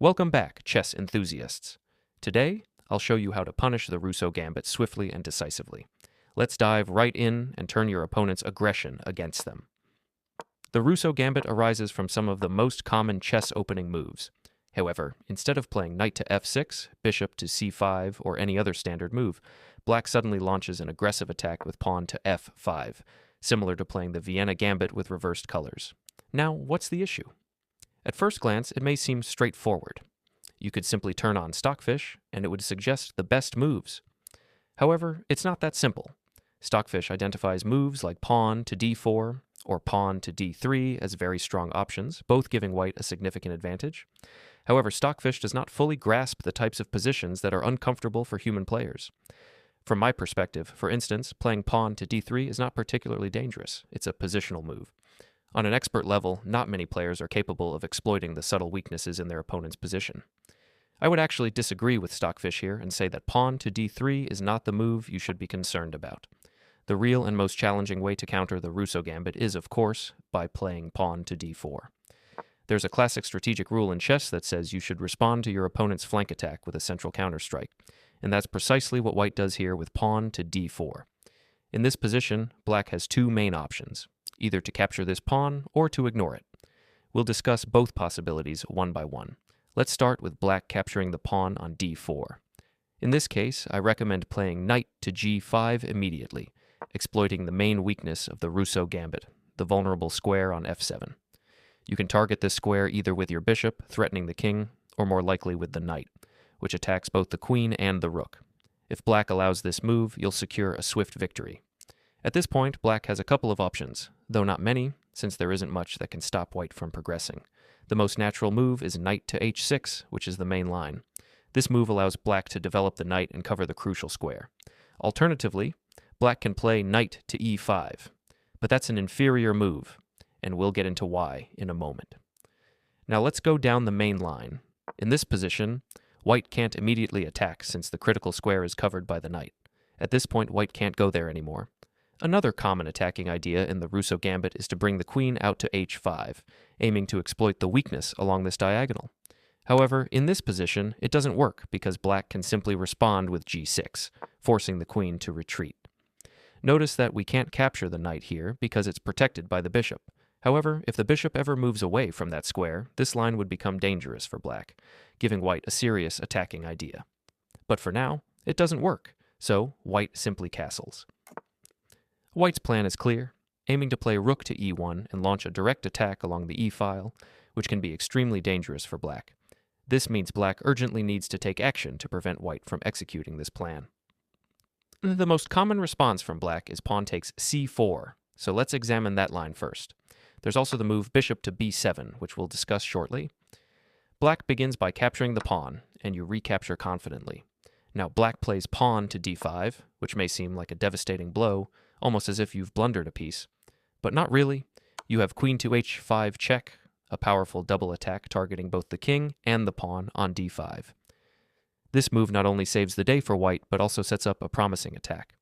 Welcome back, chess enthusiasts. Today, I'll show you how to punish the Rousseau Gambit swiftly and decisively. Let's dive right in and turn your opponent's aggression against them. The Rousseau Gambit arises from some of the most common chess opening moves. However, instead of playing knight to f6, bishop to c5, or any other standard move, black suddenly launches an aggressive attack with pawn to f5, similar to playing the Vienna Gambit with reversed colors. Now, what's the issue? At first glance, it may seem straightforward. You could simply turn on Stockfish, and it would suggest the best moves. However, it's not that simple. Stockfish identifies moves like pawn to d4 or pawn to d3 as very strong options, both giving white a significant advantage. However, Stockfish does not fully grasp the types of positions that are uncomfortable for human players. From my perspective, for instance, playing pawn to d3 is not particularly dangerous. It's a positional move. On an expert level, not many players are capable of exploiting the subtle weaknesses in their opponent's position. I would actually disagree with Stockfish here and say that pawn to d3 is not the move you should be concerned about. The real and most challenging way to counter the Rousseau Gambit is, of course, by playing pawn to d4. There's a classic strategic rule in chess that says you should respond to your opponent's flank attack with a central counterstrike, and that's precisely what white does here with pawn to d4. In this position, black has two main options, either to capture this pawn or to ignore it. We'll discuss both possibilities one by one. Let's start with black capturing the pawn on d4. In this case, I recommend playing knight to g5 immediately, exploiting the main weakness of the Rousseau Gambit, the vulnerable square on f7. You can target this square either with your bishop, threatening the king, or more likely with the knight, which attacks both the queen and the rook. If black allows this move, you'll secure a swift victory. At this point, black has a couple of options, though not many, since there isn't much that can stop white from progressing. The most natural move is knight to h6, which is the main line. This move allows black to develop the knight and cover the crucial square. Alternatively, black can play knight to e5, but that's an inferior move, and we'll get into why in a moment. Now let's go down the main line. In this position, white can't immediately attack since the critical square is covered by the knight. At this point, white can't go there anymore. Another common attacking idea in the Rousseau Gambit is to bring the queen out to h5, aiming to exploit the weakness along this diagonal. However, in this position, it doesn't work because black can simply respond with g6, forcing the queen to retreat. Notice that we can't capture the knight here because it's protected by the bishop. However, if the bishop ever moves away from that square, this line would become dangerous for black, giving white a serious attacking idea. But for now, it doesn't work, so white simply castles. White's plan is clear, aiming to play rook to e1 and launch a direct attack along the e-file, which can be extremely dangerous for black. This means black urgently needs to take action to prevent white from executing this plan. The most common response from black is pawn takes c4, so let's examine that line first. There's also the move bishop to b7, which we'll discuss shortly. Black begins by capturing the pawn, and you recapture confidently. Now black plays pawn to d5, which may seem like a devastating blow, almost as if you've blundered a piece. But not really. You have queen to h5 check, a powerful double attack targeting both the king and the pawn on d5. This move not only saves the day for white, but also sets up a promising attack.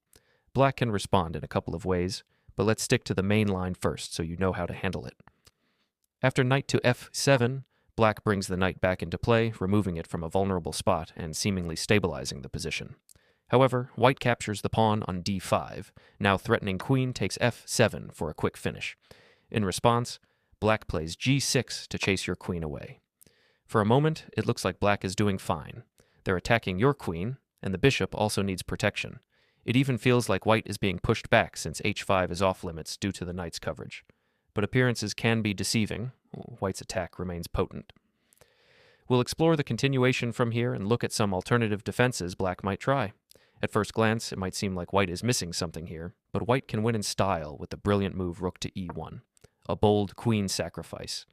Black can respond in a couple of ways, but let's stick to the main line first so you know how to handle it. After knight to f7, black brings the knight back into play, removing it from a vulnerable spot and seemingly stabilizing the position. However, white captures the pawn on d5, now threatening queen takes f7 for a quick finish. In response, black plays g6 to chase your queen away. For a moment, it looks like black is doing fine. They're attacking your queen, and the bishop also needs protection. It even feels like white is being pushed back since h5 is off limits due to the knight's coverage. But appearances can be deceiving. White's attack remains potent. We'll explore the continuation from here and look at some alternative defenses black might try. At first glance, it might seem like white is missing something here, but white can win in style with the brilliant move rook to e1, a bold queen sacrifice.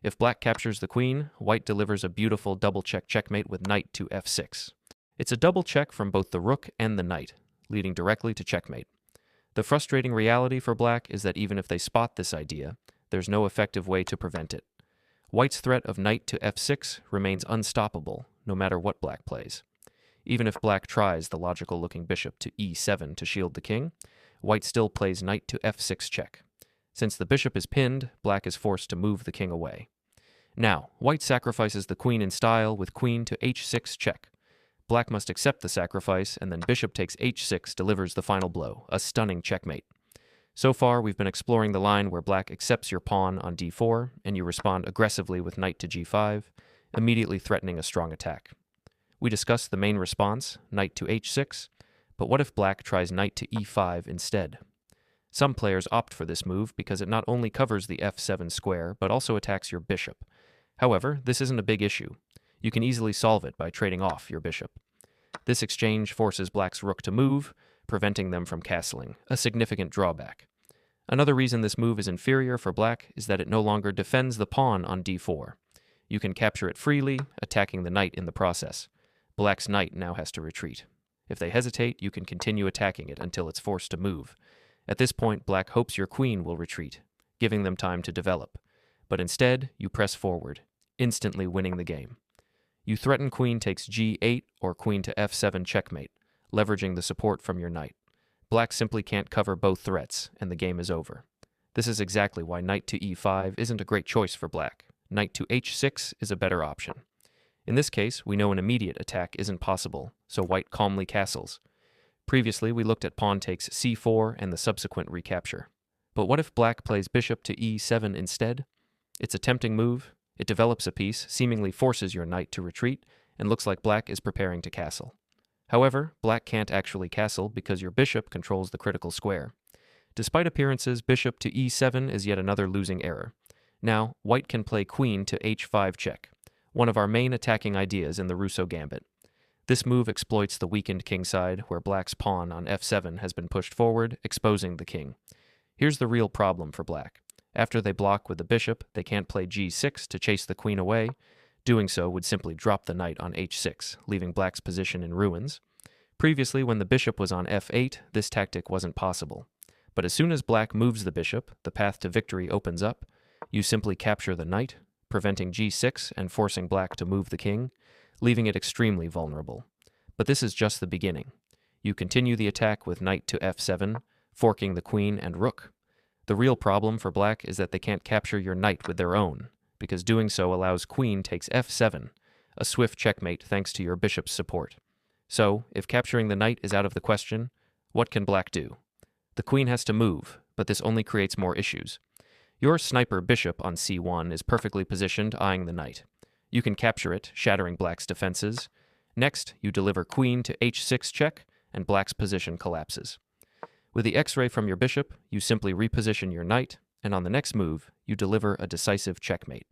If black captures the queen, white delivers a beautiful double-check checkmate with knight to f6. It's a double check from both the rook and the knight, leading directly to checkmate. The frustrating reality for black is that even if they spot this idea, there's no effective way to prevent it. White's threat of knight to f6 remains unstoppable, no matter what black plays. Even if black tries the logical-looking bishop to e7 to shield the king, white still plays knight to f6 check. Since the bishop is pinned, black is forced to move the king away. Now, white sacrifices the queen in style with queen to h6 check. Black must accept the sacrifice, and then bishop takes h6 delivers the final blow, a stunning checkmate. So far, we've been exploring the line where black accepts your pawn on d4, and you respond aggressively with knight to g5, immediately threatening a strong attack. We discussed the main response, knight to h6, but what if black tries knight to e5 instead? Some players opt for this move because it not only covers the f7 square, but also attacks your bishop. However, this isn't a big issue. You can easily solve it by trading off your bishop. This exchange forces black's rook to move, preventing them from castling, a significant drawback. Another reason this move is inferior for black is that it no longer defends the pawn on d4. You can capture it freely, attacking the knight in the process. Black's knight now has to retreat. If they hesitate, you can continue attacking it until it's forced to move. At this point, black hopes your queen will retreat, giving them time to develop. But instead, you press forward, instantly winning the game. You threaten queen takes g8 or queen to f7 checkmate, leveraging the support from your knight. Black simply can't cover both threats, and the game is over. This is exactly why knight to e5 isn't a great choice for black. Knight to h6 is a better option. In this case, we know an immediate attack isn't possible, so white calmly castles. Previously, we looked at pawn takes c4 and the subsequent recapture. But what if black plays bishop to e7 instead? It's a tempting move. It develops a piece, seemingly forces your knight to retreat, and looks like black is preparing to castle. However, black can't actually castle because your bishop controls the critical square. Despite appearances, bishop to e7 is yet another losing error. Now, white can play queen to h5 check, one of our main attacking ideas in the Rousseau Gambit. This move exploits the weakened kingside, where black's pawn on f7 has been pushed forward, exposing the king. Here's the real problem for black. After they block with the bishop, they can't play g6 to chase the queen away. Doing so would simply drop the knight on h6, leaving black's position in ruins. Previously, when the bishop was on f8, this tactic wasn't possible. But as soon as black moves the bishop, the path to victory opens up. You simply capture the knight, preventing g6 and forcing black to move the king, leaving it extremely vulnerable. But this is just the beginning. You continue the attack with knight to f7, forking the queen and rook. The real problem for black is that they can't capture your knight with their own, because doing so allows queen takes f7, a swift checkmate thanks to your bishop's support. So, if capturing the knight is out of the question, what can black do? The queen has to move, but this only creates more issues. Your sniper bishop on c1 is perfectly positioned, eyeing the knight. You can capture it, shattering black's defenses. Next, you deliver queen to h6 check, and black's position collapses. With the x-ray from your bishop, you simply reposition your knight, and on the next move, you deliver a decisive checkmate.